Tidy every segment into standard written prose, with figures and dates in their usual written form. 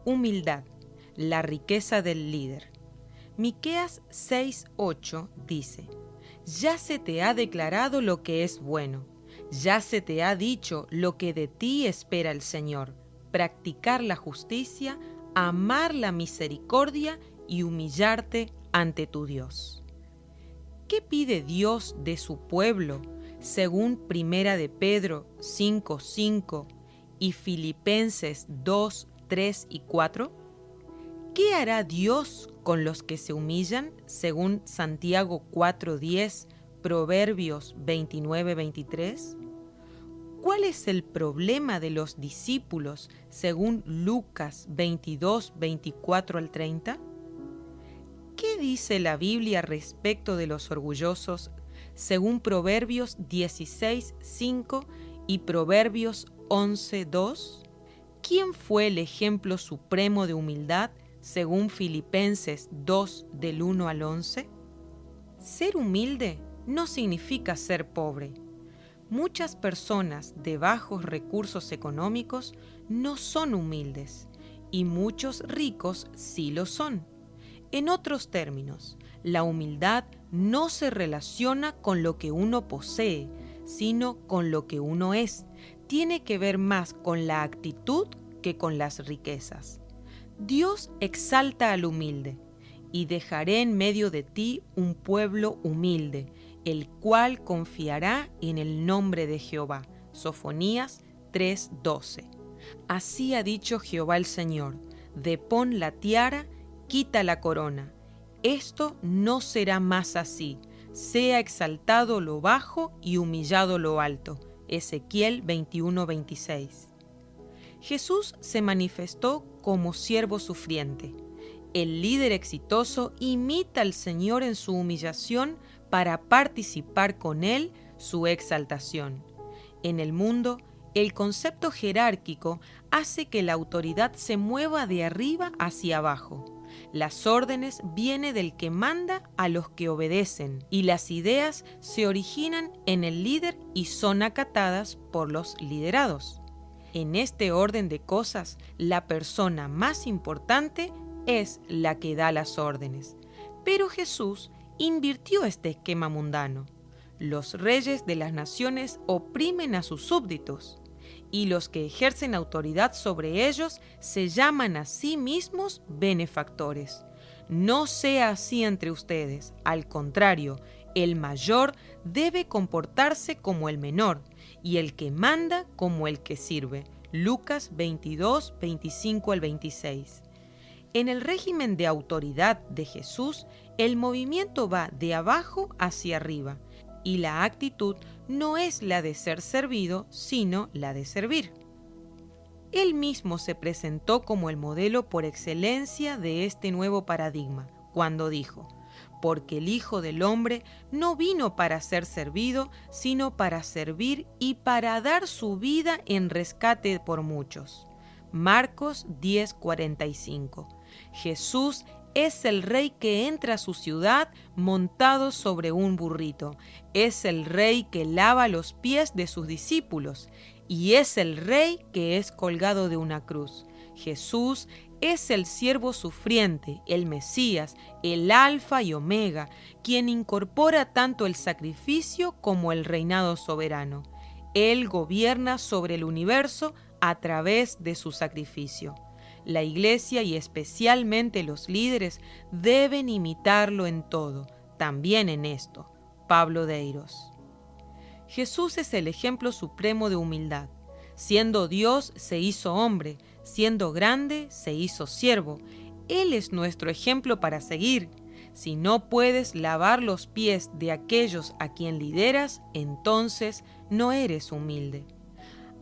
Humildad, la riqueza del líder. Miqueas 6:8 dice: Ya se te ha declarado lo que es bueno, ya se te ha dicho lo que de ti espera el Señor: practicar la justicia, amar la misericordia y humillarte ante tu Dios. ¿Qué pide Dios de su pueblo según Primera de Pedro 5:5 y Filipenses 2:3 y 4? ¿Qué hará Dios con los que se humillan según Santiago 4:10, Proverbios 29:23? ¿Cuál es el problema de los discípulos según Lucas 22:24 al 30? ¿Qué dice la Biblia respecto de los orgullosos según Proverbios 16:5 y Proverbios 11:2? ¿Quién fue el ejemplo supremo de humildad según Filipenses 2 del 1 al 11? Ser humilde no significa ser pobre. Muchas personas de bajos recursos económicos no son humildes y muchos ricos sí lo son. En otros términos, la humildad no se relaciona con lo que uno posee, sino con lo que uno es. Tiene que ver más con la actitud que con las riquezas. Dios exalta al humilde, y dejaré en medio de ti un pueblo humilde, el cual confiará en el nombre de Jehová. Sofonías 3:12. Así ha dicho Jehová el Señor: depón la tiara, quita la corona. Esto no será más así. Sea exaltado lo bajo y humillado lo alto. Ezequiel 21:26. Jesús se manifestó como siervo sufriente. El líder exitoso imita al Señor en su humillación para participar con Él su exaltación. En el mundo, el concepto jerárquico hace que la autoridad se mueva de arriba hacia abajo. Las órdenes vienen del que manda a los que obedecen, y las ideas se originan en el líder y son acatadas por los liderados. En este orden de cosas, la persona más importante es la que da las órdenes. Pero Jesús invirtió este esquema mundano. Los reyes de las naciones oprimen a sus súbditos, y los que ejercen autoridad sobre ellos se llaman a sí mismos benefactores. No sea así entre ustedes. Al contrario, el mayor debe comportarse como el menor, y el que manda como el que sirve. Lucas 22:25 al 26. En el régimen de autoridad de Jesús, el movimiento va de abajo hacia arriba, y la actitud no es la de ser servido, sino la de servir. Él mismo se presentó como el modelo por excelencia de este nuevo paradigma, cuando dijo: porque el Hijo del Hombre no vino para ser servido, sino para servir y para dar su vida en rescate por muchos. Marcos 10:45. Jesús es el rey que entra a su ciudad montado sobre un burrito. Es el rey que lava los pies de sus discípulos. Y es el rey que es colgado de una cruz. Jesús es el siervo sufriente, el Mesías, el Alfa y Omega, quien incorpora tanto el sacrificio como el reinado soberano. Él gobierna sobre el universo a través de su sacrificio. La Iglesia y especialmente los líderes deben imitarlo en todo, también en esto. Pablo Deiros. Jesús es el ejemplo supremo de humildad. Siendo Dios, se hizo hombre. Siendo grande, se hizo siervo. Él es nuestro ejemplo para seguir. Si no puedes lavar los pies de aquellos a quien lideras, entonces no eres humilde.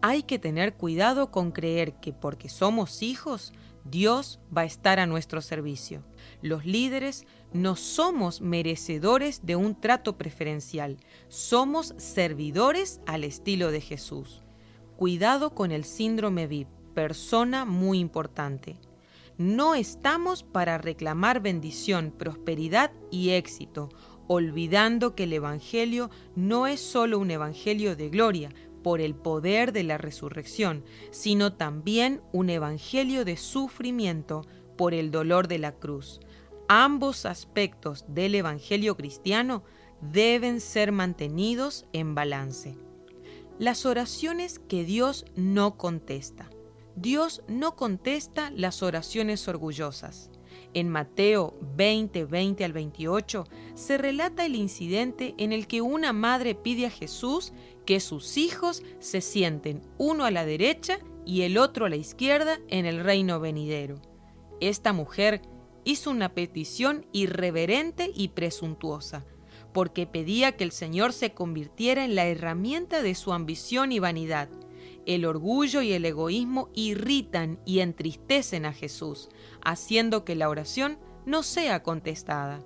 Hay que tener cuidado con creer que porque somos hijos, Dios va a estar a nuestro servicio. Los líderes no somos merecedores de un trato preferencial, somos servidores al estilo de Jesús. Cuidado con el síndrome VIP, persona muy importante. No estamos para reclamar bendición, prosperidad y éxito, olvidando que el Evangelio no es solo un Evangelio de gloria, por el poder de la resurrección, sino también un evangelio de sufrimiento por el dolor de la cruz. Ambos aspectos del evangelio cristiano deben ser mantenidos en balance. Las oraciones que Dios no contesta. Dios no contesta las oraciones orgullosas. En Mateo 20 al 28, se relata el incidente en el que una madre pide a Jesús que sus hijos se sienten uno a la derecha y el otro a la izquierda en el reino venidero. Esta mujer hizo una petición irreverente y presuntuosa, porque pedía que el Señor se convirtiera en la herramienta de su ambición y vanidad. El orgullo y el egoísmo irritan y entristecen a Jesús, haciendo que la oración no sea contestada.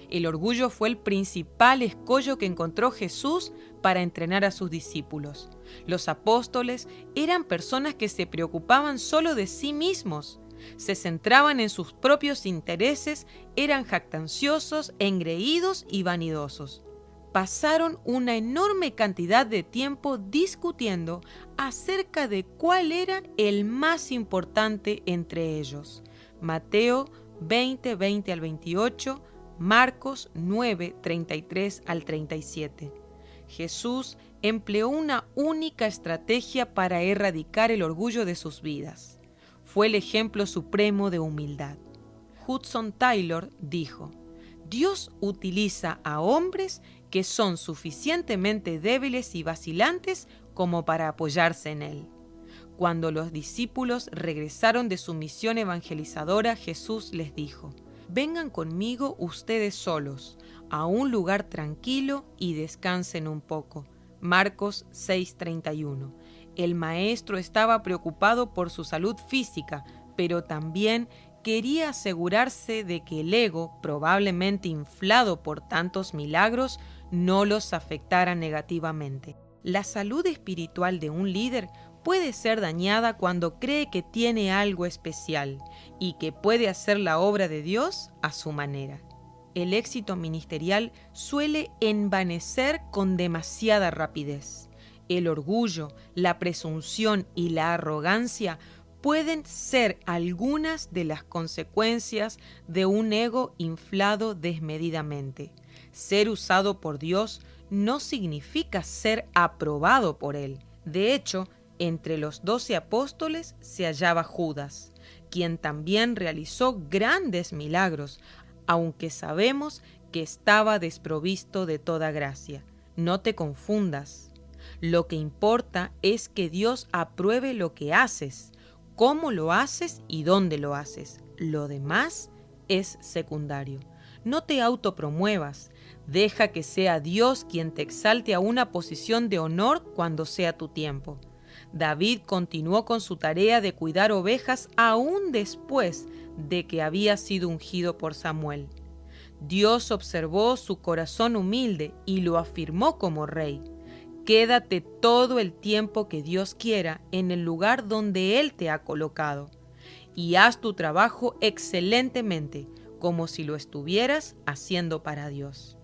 El orgullo fue el principal escollo que encontró Jesús para entrenar a sus discípulos. Los apóstoles eran personas que se preocupaban solo de sí mismos, se centraban en sus propios intereses, eran jactanciosos, engreídos y vanidosos. Pasaron una enorme cantidad de tiempo discutiendo acerca de cuál era el más importante entre ellos. Mateo 20 al 28, Marcos 9, 33 al 37. Jesús empleó una única estrategia para erradicar el orgullo de sus vidas. Fue el ejemplo supremo de humildad. Hudson Taylor dijo: Dios utiliza a hombres que son suficientemente débiles y vacilantes como para apoyarse en Él. Cuando los discípulos regresaron de su misión evangelizadora, Jesús les dijo: vengan conmigo ustedes solos a un lugar tranquilo y descansen un poco. Marcos 6:31. El maestro estaba preocupado por su salud física, pero también quería asegurarse de que el ego, probablemente inflado por tantos milagros, no los afectara negativamente. La salud espiritual de un líder puede ser dañada cuando cree que tiene algo especial y que puede hacer la obra de Dios a su manera. El éxito ministerial suele envanecer con demasiada rapidez. El orgullo, la presunción y la arrogancia pueden ser algunas de las consecuencias de un ego inflado desmedidamente. Ser usado por Dios no significa ser aprobado por Él. De hecho, entre los 12 apóstoles se hallaba Judas, quien también realizó grandes milagros, aunque sabemos que estaba desprovisto de toda gracia. No te confundas. Lo que importa es que Dios apruebe lo que haces, cómo lo haces y dónde lo haces. Lo demás es secundario. No te autopromuevas. Deja que sea Dios quien te exalte a una posición de honor cuando sea tu tiempo. David continuó con su tarea de cuidar ovejas aún después de que había sido ungido por Samuel. Dios observó su corazón humilde y lo afirmó como rey. Quédate todo el tiempo que Dios quiera en el lugar donde Él te ha colocado y haz tu trabajo excelentemente, como si lo estuvieras haciendo para Dios.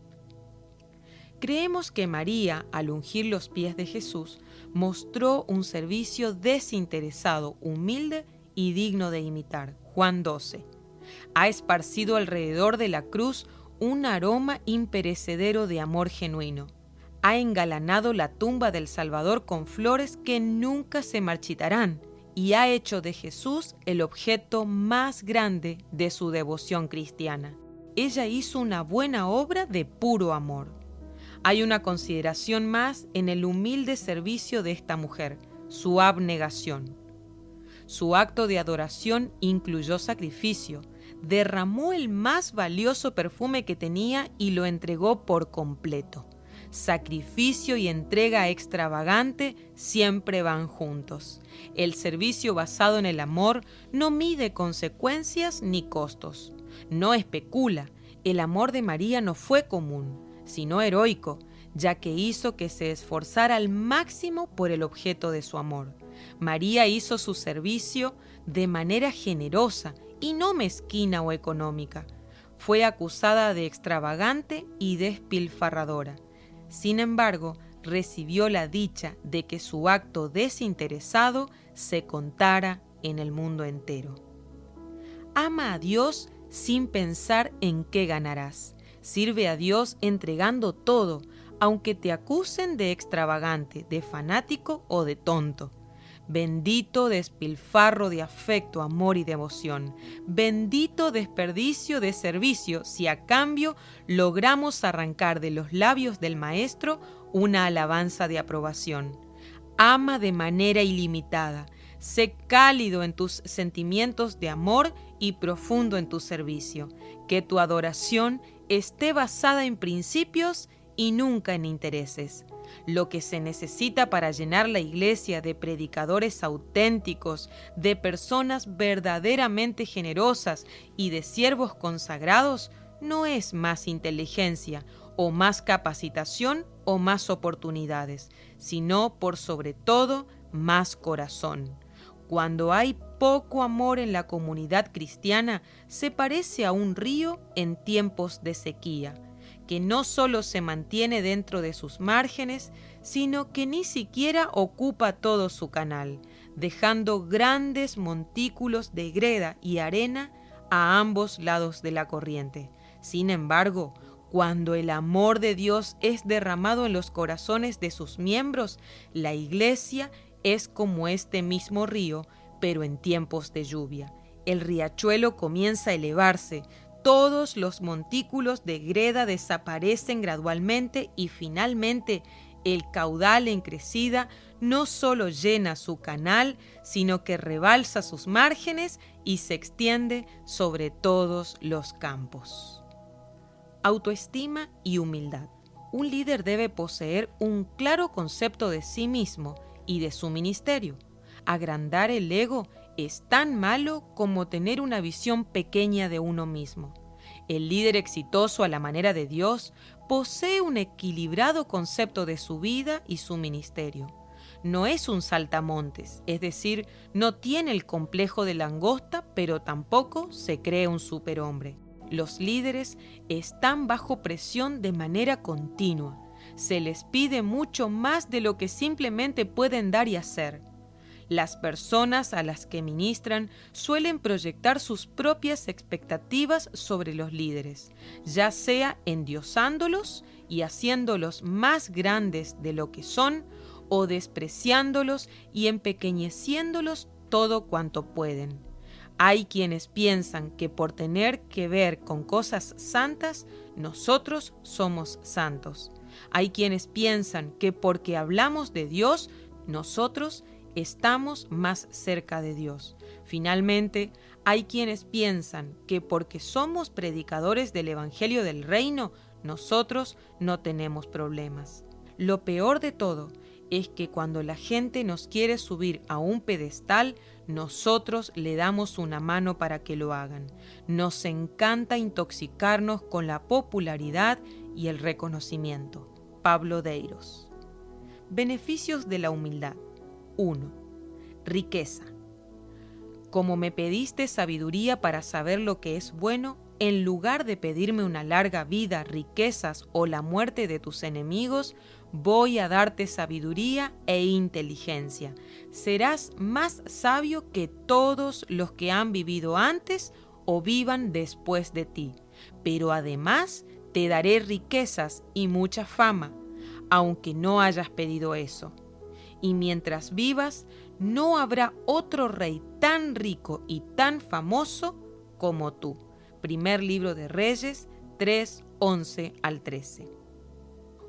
Creemos que María, al ungir los pies de Jesús, mostró un servicio desinteresado, humilde y digno de imitar. Juan 12. Ha esparcido alrededor de la cruz un aroma imperecedero de amor genuino. Ha engalanado la tumba del Salvador con flores que nunca se marchitarán y ha hecho de Jesús el objeto más grande de su devoción cristiana. Ella hizo una buena obra de puro amor. Hay una consideración más en el humilde servicio de esta mujer, su abnegación. Su acto de adoración incluyó sacrificio, derramó el más valioso perfume que tenía y lo entregó por completo. Sacrificio y entrega extravagante siempre van juntos. El servicio basado en el amor no mide consecuencias ni costos. No especula. El amor de María no fue común, sino heroico, ya que hizo que se esforzara al máximo por el objeto de su amor. María hizo su servicio de manera generosa y no mezquina o económica. Fue acusada de extravagante y despilfarradora. Sin embargo, recibió la dicha de que su acto desinteresado se contara en el mundo entero. Ama a Dios sin pensar en qué ganarás. Sirve a Dios entregando todo, aunque te acusen de extravagante, de fanático o de tonto. Bendito despilfarro de afecto, amor y devoción. Bendito desperdicio de servicio si a cambio logramos arrancar de los labios del Maestro una alabanza de aprobación. Ama de manera ilimitada. Sé cálido en tus sentimientos de amor y profundo en tu servicio. Que tu adoración esté basada en principios y nunca en intereses. Lo que se necesita para llenar la iglesia de predicadores auténticos, de personas verdaderamente generosas y de siervos consagrados, no es más inteligencia o más capacitación o más oportunidades, sino por sobre todo más corazón. Cuando hay poco amor en la comunidad cristiana, se parece a un río en tiempos de sequía, que no solo se mantiene dentro de sus márgenes, sino que ni siquiera ocupa todo su canal, dejando grandes montículos de greda y arena a ambos lados de la corriente. Sin embargo, cuando el amor de Dios es derramado en los corazones de sus miembros, la iglesia es como este mismo río, pero en tiempos de lluvia. El riachuelo comienza a elevarse, todos los montículos de greda desaparecen gradualmente y finalmente el caudal en crecida no solo llena su canal, sino que rebalsa sus márgenes y se extiende sobre todos los campos. Autoestima y humildad. Un líder debe poseer un claro concepto de sí mismo y de su ministerio. Agrandar el ego es tan malo como tener una visión pequeña de uno mismo. El líder exitoso a la manera de Dios posee un equilibrado concepto de su vida y su ministerio. No es un saltamontes, es decir, no tiene el complejo de langosta, pero tampoco se cree un superhombre. Los líderes están bajo presión de manera continua. Se les pide mucho más de lo que simplemente pueden dar y hacer. Las personas a las que ministran suelen proyectar sus propias expectativas sobre los líderes, ya sea endiosándolos y haciéndolos más grandes de lo que son, o despreciándolos y empequeñeciéndolos todo cuanto pueden. Hay quienes piensan que por tener que ver con cosas santas, nosotros somos santos. Hay quienes piensan que porque hablamos de Dios, nosotros estamos más cerca de Dios. Finalmente, hay quienes piensan que porque somos predicadores del Evangelio del Reino, nosotros no tenemos problemas. Lo peor de todo es que cuando la gente nos quiere subir a un pedestal, nosotros le damos una mano para que lo hagan. Nos encanta intoxicarnos con la popularidad y el reconocimiento. Pablo Deiros. Beneficios de la humildad. 1. Riqueza. Como me pediste sabiduría para saber lo que es bueno, en lugar de pedirme una larga vida, riquezas o la muerte de tus enemigos, voy a darte sabiduría e inteligencia. Serás más sabio que todos los que han vivido antes o vivan después de ti. Pero además te daré riquezas y mucha fama, aunque no hayas pedido eso. Y mientras vivas, no habrá otro rey tan rico y tan famoso como tú. Primer libro de Reyes 3, 11 al 13.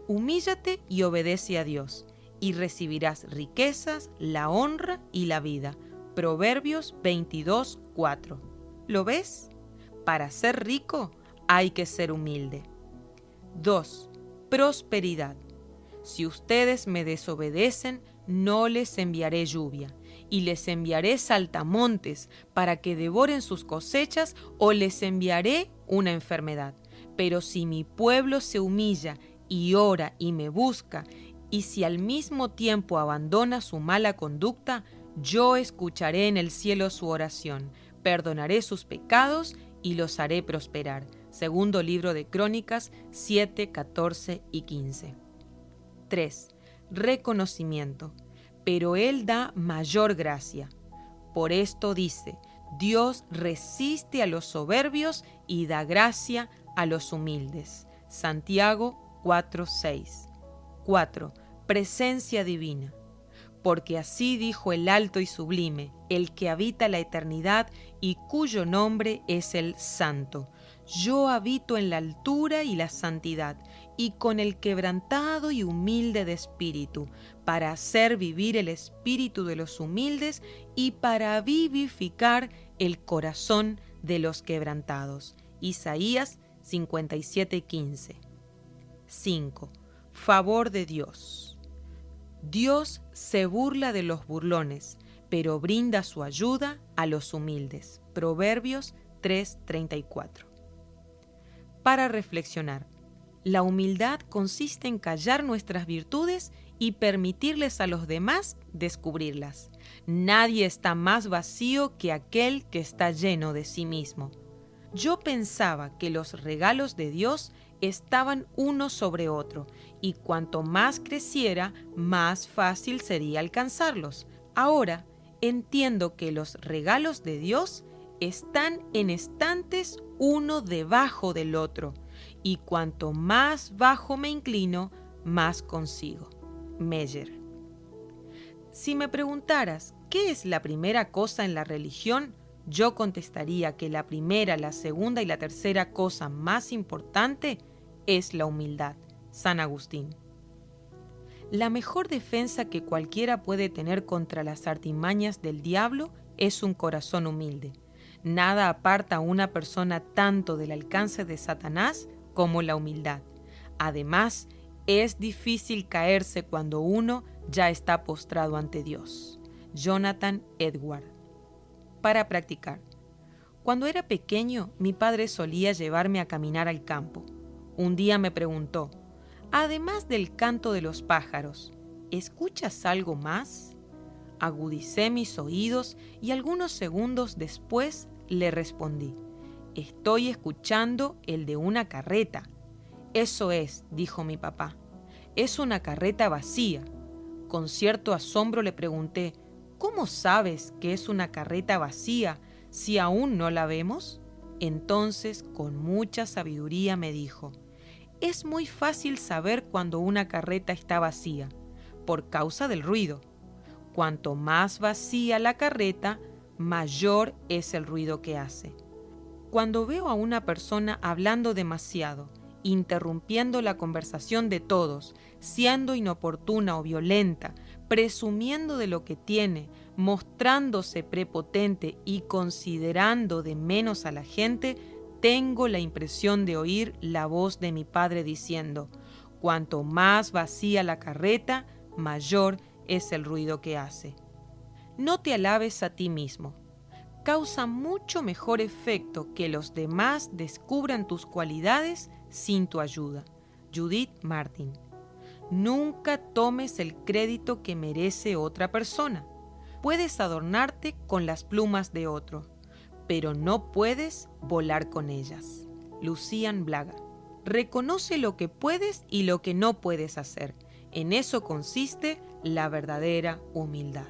Humíllate y obedece a Dios, y recibirás riquezas, la honra y la vida. Proverbios 22, 4. ¿Lo ves? Para ser rico hay que ser humilde. 2. Prosperidad. Si ustedes me desobedecen, no les enviaré lluvia, y les enviaré saltamontes para que devoren sus cosechas, o les enviaré una enfermedad. Pero si mi pueblo se humilla y ora y me busca, y si al mismo tiempo abandona su mala conducta, yo escucharé en el cielo su oración, perdonaré sus pecados y los haré prosperar. Segundo libro de Crónicas 7, 14 y 15. 3. reconocimiento, pero Él da mayor gracia. Por esto dice, Dios resiste a los soberbios y da gracia a los humildes. Santiago 4:6. 4. Presencia divina. Porque así dijo el alto y sublime, el que habita la eternidad y cuyo nombre es el Santo. Yo habito en la altura y la santidad, y con el quebrantado y humilde de espíritu, para hacer vivir el espíritu de los humildes y para vivificar el corazón de los quebrantados. Isaías 57:15. 5. Favor de Dios. Dios se burla de los burlones, pero brinda su ayuda a los humildes. Proverbios 3:34. Para reflexionar, la humildad consiste en callar nuestras virtudes y permitirles a los demás descubrirlas. Nadie está más vacío que aquel que está lleno de sí mismo. Yo pensaba que los regalos de Dios estaban uno sobre otro, y cuanto más creciera, más fácil sería alcanzarlos. Ahora entiendo que los regalos de Dios están en estantes uno debajo del otro, y cuanto más bajo me inclino, más consigo. Meyer. Si me preguntaras, ¿qué es la primera cosa en la religión?, yo contestaría que la primera, la segunda y la tercera cosa más importante es la humildad. San Agustín. La mejor defensa que cualquiera puede tener contra las artimañas del diablo es un corazón humilde. Nada aparta a una persona tanto del alcance de Satanás como la humildad. Además, es difícil caerse cuando uno ya está postrado ante Dios. Jonathan Edward. Para practicar. Cuando era pequeño, mi padre solía llevarme a caminar al campo. Un día me preguntó, además del canto de los pájaros, ¿escuchas algo más? Agudicé mis oídos y algunos segundos después le respondí, estoy escuchando el de una carreta. Eso es, dijo mi papá, es una carreta vacía. Con cierto asombro le pregunté, ¿cómo sabes que es una carreta vacía si aún no la vemos? Entonces, con mucha sabiduría me dijo, es muy fácil saber cuando una carreta está vacía, por causa del ruido. Cuanto más vacía la carreta, mayor es el ruido que hace. Cuando veo a una persona hablando demasiado, interrumpiendo la conversación de todos, siendo inoportuna o violenta, presumiendo de lo que tiene, mostrándose prepotente y considerando de menos a la gente, tengo la impresión de oír la voz de mi padre diciendo, cuanto más vacía la carreta, mayor es el ruido que hace. No te alabes a ti mismo. Causa mucho mejor efecto que los demás descubran tus cualidades sin tu ayuda. Judith Martin. Nunca tomes el crédito que merece otra persona. Puedes adornarte con las plumas de otro, pero no puedes volar con ellas. Lucian Blaga. Reconoce lo que puedes y lo que no puedes hacer. En eso consiste la verdadera humildad.